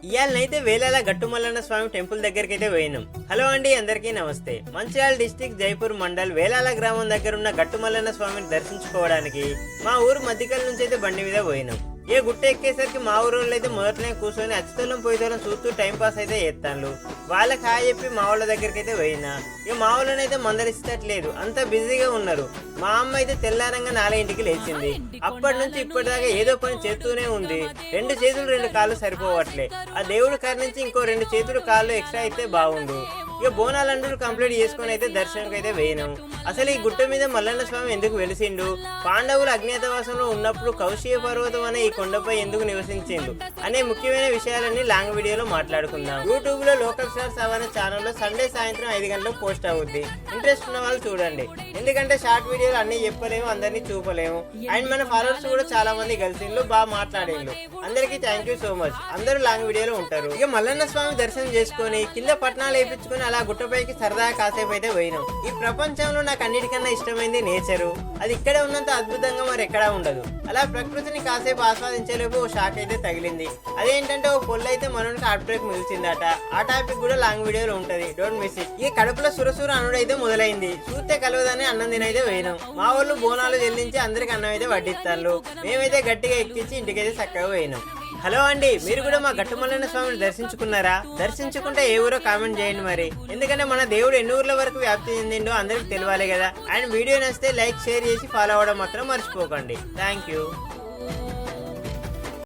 ఇయాలనైతే వేలాల గట్టుమల్లన్న స్వామి temple దగ్గరికి అయితే పోయినాం. హలో అండి, అందరికీ నమస్తే. మంచిర్యాల డిస్టిక్ జైపూర్ మండల్ వేలాల గ్రామం దగ్గర ఉన్న గట్టుమల్లన్న స్వామిని దర్శించుకోవడానికి మా ఊరు మధ్యకల్ నుంచి అయితే బండి మీద పోయినాం. ఏ గుట్ట ఎక్కేసరికి మా ఊరోళ్ళు అయితే మొదటనే కూర్చొని అచ్చుతలం పోయితలం చూస్తూ టైం పాస్ అయితే చేస్తాను. వాళ్ళకి హాయ్ చెప్పి మా వాళ్ళ దగ్గరికి అయితే పోయినా. ఇక మా వాళ్ళనైతే మందలిస్తట్లేదు, అంత బిజీగా ఉన్నారు. మా అమ్మ అయితే తెల్లారంగా 4ంటికి లేచింది. అప్పటి నుంచి ఇప్పటిదాకా ఏదో పని చేస్తూనే ఉంది. 2 చేతులు 2 కాళ్ళు సరిపోవట్లే. ఆ దేవుడు కరుణించి ఇంకో 2 చేతులు కాళ్ళు ఎక్స్ట్రా అయితే బాగుండు. ఇక బోనాలంటూ కంప్లీట్ చేసుకొని అయితే దర్శనంకి అయితే వేయినాం. అసలు ఈ గుట్ట మీద మల్లన్న స్వామి ఎందుకు వెలిసిండు, పాండవులు అజ్ఞాతవాసంలో ఉన్నప్పుడు కౌశిక పర్వతం అనే ఈ కొండపై ఎందుకు నివసించిండు అనే ముఖ్యమైన విషయాలన్నీ లాంగ్ వీడియోలో మాట్లాడుకుందాం. యూట్యూబ్ లో లోకల్ స్టార్స్ అనే ఛానల్లో సండే సాయంత్రం 5 గంటలకు పోస్ట్ అవుద్ది. ఇంట్రెస్ట్ ఉన్న వాళ్ళు చూడండి, ఎందుకంటే షార్ట్ వీడియోలు అన్ని చెప్పలేము, అందరినీ చూపలేము. అండ్ మన ఫాలోవర్స్ కూడా చాలా మంది కలిసిండ్రు, బాగా మాట్లాడేళ్ళు. అందరికీ థ్యాంక్ యూ సో మచ్. అందరూ లాంగ్ వీడియోలో ఉంటారు. ఇక మల్లన్న స్వామి దర్శనం చేసుకొని కింద పట్నాలు వేయించుకొని అలా గుట్టపైకి సరదాగా కాసేపు అయితే పోయినాం. ఈ ప్రపంచంలో నాకు అన్నిటికన్నా ఇష్టమైంది నేచరు. అది ఇక్కడే ఉన్నంత అద్భుతంగా మరి ఎక్కడా ఉండదు. అలా ప్రకృతిని కాసేపు ఆస్వాదించలేపు ఓ షాక్ అయితే తగిలింది. అదేంటంటే ఓ పొల్లు అయితే మనకి హార్ట్ బ్రేక్ మిలిచిందట. ఆ టాపిక్ కూడా లాంగ్ వీడియోలో ఉంటది, డోంట్ మిస్ ఇట్. ఈ కడుపులో సురసుర అనుడు అయితే మొదలైంది. చూస్తే కలవదని అన్నం తినైతే పోయినాం. మా వాళ్ళు బోనాలు చెల్లించి అందరికి అన్నం అయితే వడ్డిస్తారు. మేమైతే గట్టిగా ఎక్కించి ఇంటికైతే చక్కగా పోయినాం. హలో అండి, మీరు కూడా మా గట్టుమల్లన్న స్వామిని దర్శించుకున్నారా? దర్శించుకుంటే ఏ ఊరో కామెంట్ చేయండి మరి, ఎందుకంటే మన దేవుడు ఎన్ని ఊర్ల వరకు వ్యాప్తి చెందిండో అందరికి తెలియాలి కదా. అండ్ వీడియో నచ్చితే లైక్ షేర్ చేసి ఫాలో అవ్వడం మాత్రం మర్చిపోకండి. Thank you.